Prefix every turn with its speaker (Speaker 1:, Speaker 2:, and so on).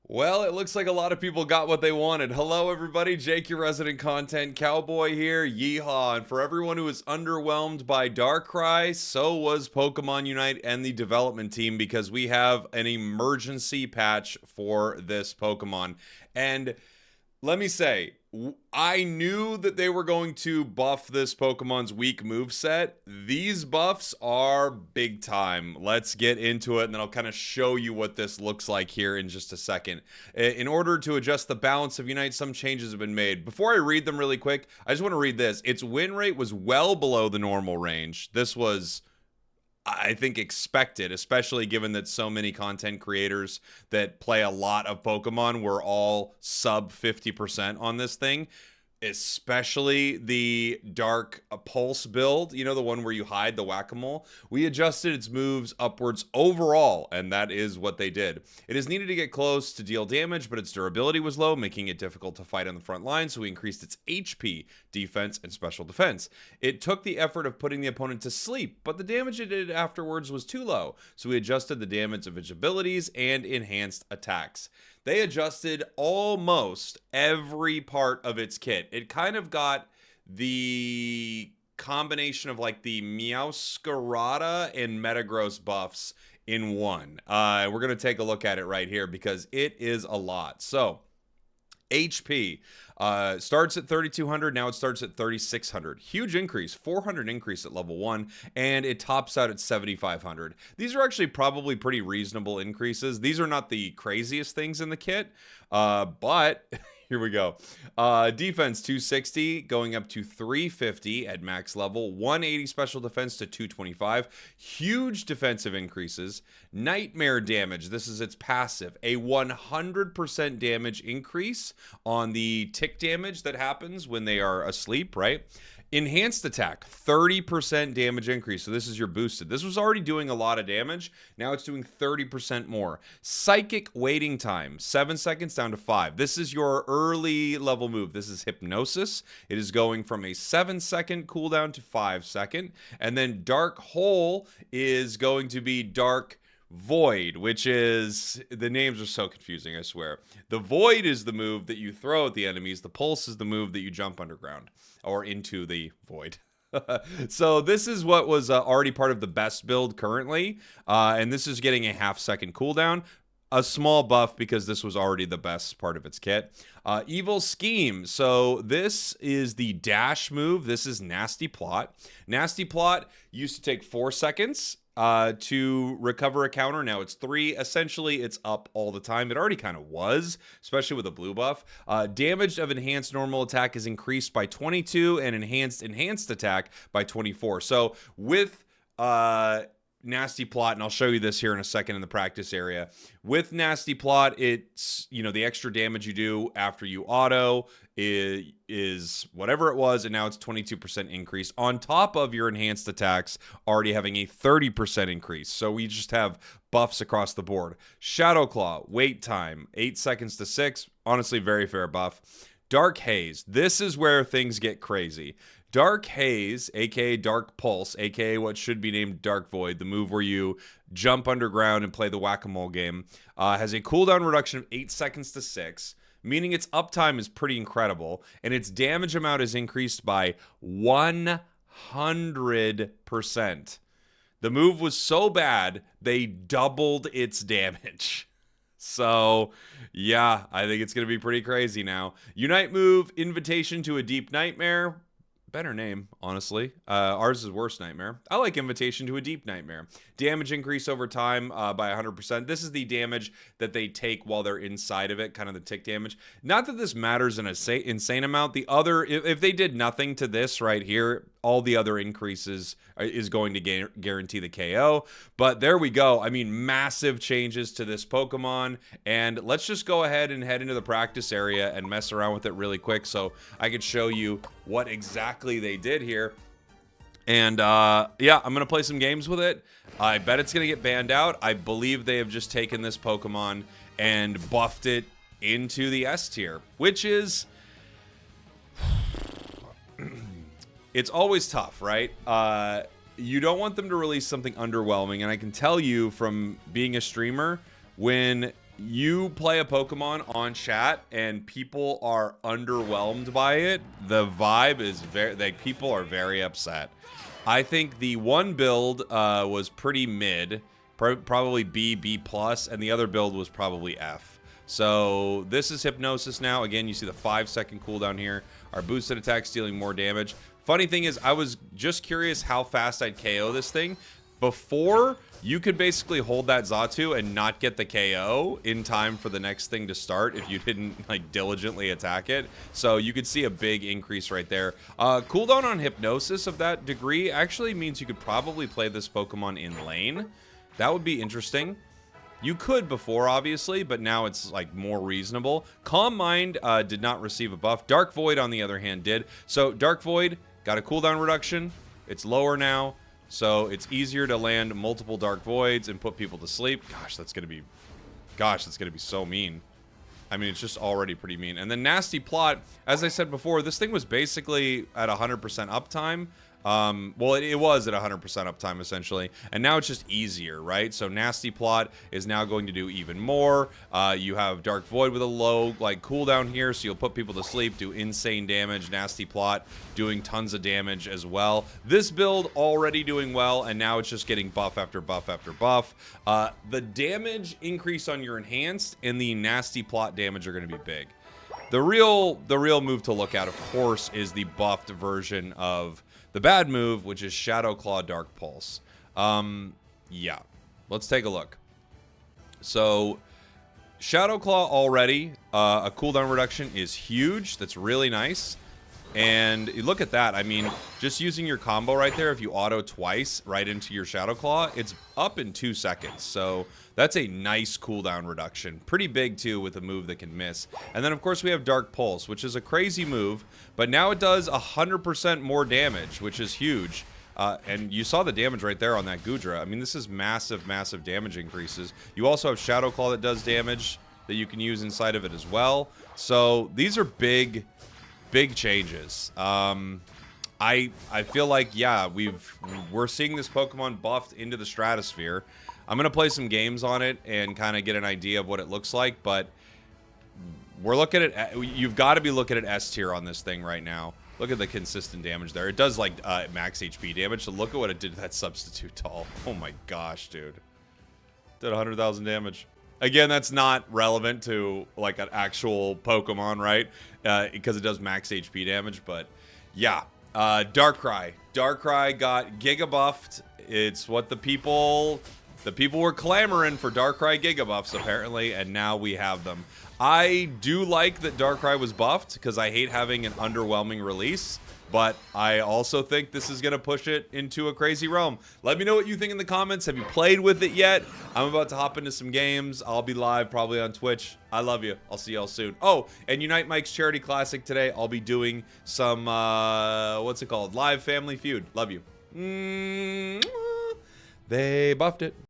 Speaker 1: Well, it looks like a lot of people got what they wanted. Hello, everybody. Jake, your resident content cowboy here. Yeehaw. And for everyone who was underwhelmed by Darkrai, so was Pokemon Unite and the development team because we have an emergency patch for this Pokemon. And let me say, I knew that they were going to buff this Pokemon's weak moveset. These buffs are big time. Let's get into it, and then I'll kind of show you what this looks like here in just a second. In order to adjust the balance of Unite, some changes have been made. Before I read them really quick, I just want to read this. Its win rate was well below the normal range. This was, I think, expected, especially given that so many content creators that play a lot of Pokemon were all sub 50% on this thing. Especially the Dark Pulse build, you know, the one where you hide the whack-a-mole. We adjusted its moves upwards overall, and that is what they did. It is needed to get close to deal damage, but its durability was low, making it difficult to fight on the front line, so we increased its HP, defense, and special defense. It took the effort of putting the opponent to sleep, but the damage it did afterwards was too low, so we adjusted the damage of its abilities and enhanced attacks. They adjusted almost every part of its kit. It kind of got the combination of like the Meowscarada and Metagross buffs in one. We're going to take a look at it right here because it is a lot. So, HP starts at 3,200. Now it starts at 3,600. Huge increase, 400 increase at level 1, and it tops out at 7,500. These are actually probably pretty reasonable increases. These are not the craziest things in the kit, but here we go. Defense 260 going up to 350 at max level. 180 special defense to 225. Huge defensive increases. Nightmare damage. This is its passive. A 100% damage increase on the tick damage that happens when they are asleep, right? Enhanced attack, 30% damage increase. So this is your boosted. This was already doing a lot of damage. Now it's doing 30% more. Psychic waiting time, 7 seconds down to 5. This is your early level move. This is Hypnosis. It is going from a 7-second cooldown to 5-second. And then Dark Hole is going to be Dark Void, which is, the names are so confusing, I swear. The Void is the move that you throw at the enemies. The Pulse is the move that you jump underground or into the void. So this is what was already part of the best build currently, and this is getting a 0.5-second cooldown. A small buff because this was already the best part of its kit. Evil Scheme. So this is the dash move. This is Nasty Plot. Nasty Plot used to take 4 seconds to recover a counter. Now it's 3. Essentially, it's up all the time. It already kind of was, especially with a blue buff. Damage of enhanced normal attack is increased by 22 and enhanced attack by 24. So with Nasty Plot, and I'll show you this here in a second in the practice area. With Nasty Plot, it's, you know, the extra damage you do after you auto is whatever it was, and now it's 22% increase on top of your enhanced attacks already having a 30% increase. So we just have buffs across the board. Shadow Claw, wait time, 8 seconds to 6. Honestly, very fair buff. Dark Haze. This is where things get crazy. Dark Haze, aka Dark Pulse, aka what should be named Dark Void, the move where you jump underground and play the whack-a-mole game, has a cooldown reduction of 8 seconds to 6, meaning its uptime is pretty incredible, and its damage amount is increased by 100%. The move was so bad, they doubled its damage. So, yeah, I think it's going to be pretty crazy now. Unite move, Invitation to a Deep Nightmare. Better name, honestly. Ours is Worst Nightmare. I like Invitation to a Deep Nightmare. Damage increase over time by 100%. This is the damage that they take while they're inside of it, kind of the tick damage. Not that this matters in an insane amount. The other, if they did nothing to this right here, all the other increases is going to guarantee the KO. But there we go. I mean, massive changes to this Pokemon. And let's just go ahead and head into the practice area and mess around with it really quick so I could show you what exactly they did here. And yeah, I'm going to play some games with it. I bet it's going to get banned out. I believe they have just taken this Pokemon and buffed it into the S tier, which is... it's always tough, right? You don't want them to release something underwhelming, and I can tell you from being a streamer, when you play a Pokemon on chat and people are underwhelmed by it, the vibe is very, like, people are very upset. I think the one build was pretty mid, probably B plus, and the other build was probably F. So this is Hypnosis now. Again, you see the 5-second cooldown here. Our boosted attack dealing more damage. Funny thing is, I was just curious how fast I'd KO this thing. Before, you could basically hold that Xatu and not get the KO in time for the next thing to start if you didn't, like, diligently attack it. So you could see a big increase right there. Cooldown on Hypnosis of that degree actually means you could probably play this Pokemon in lane. That would be interesting. You could before, obviously, but now it's, like, more reasonable. Calm Mind did not receive a buff. Dark Void, on the other hand, did. So Dark Void got a cooldown reduction. It's lower now. So it's easier to land multiple Dark Voids and put people to sleep. Gosh, that's going to be so mean. I mean, it's just already pretty mean. And then Nasty Plot, as I said before, this thing was basically at 100% uptime. Well, it was at 100% uptime, essentially. And now it's just easier, right? So Nasty Plot is now going to do even more. You have Dark Void with a low, like, cooldown here, so you'll put people to sleep, do insane damage. Nasty Plot doing tons of damage as well. This build already doing well, and now it's just getting buff after buff after buff. The damage increase on your Enhanced and the Nasty Plot damage are going to be big. The real move to look at, of course, is the buffed version of the bad move, which is Shadow Claw Dark Pulse. Yeah. Let's take a look. So, Shadow Claw already, a cooldown reduction is huge. That's really nice. And look at that. I mean, just using your combo right there, if you auto twice right into your Shadow Claw, it's up in 2 seconds. So that's a nice cooldown reduction. Pretty big, too, with a move that can miss. And then, of course, we have Dark Pulse, which is a crazy move. But now it does 100% more damage, which is huge. And you saw the damage right there on that Goodra. I mean, this is massive, massive damage increases. You also have Shadow Claw that does damage that you can use inside of it as well. So these are big changes. I feel like, yeah, we're seeing this Pokemon buffed into the stratosphere. I'm gonna play some games on it and kind of get an idea of what it looks like, but we're looking at, you've got to be looking at S tier on this thing right now. Look at the consistent damage there. It does, like, max HP damage, so look at what it did to that Substitute Doll. Oh my gosh, dude. Did 100,000 damage. Again, that's not relevant to, like, an actual Pokemon, right? Because it does max HP damage, but yeah. Darkrai. Darkrai got Giga buffed. It's what the people were clamoring for, Darkrai Giga buffs, apparently, and now we have them. I do like that Darkrai was buffed, because I hate having an underwhelming release. But I also think this is going to push it into a crazy realm. Let me know what you think in the comments. Have you played with it yet? I'm about to hop into some games. I'll be live probably on Twitch. I love you. I'll see y'all soon. Oh, and Unite Mike's Charity Classic today. I'll be doing some, what's it called? Live Family Feud. Love you. They buffed it.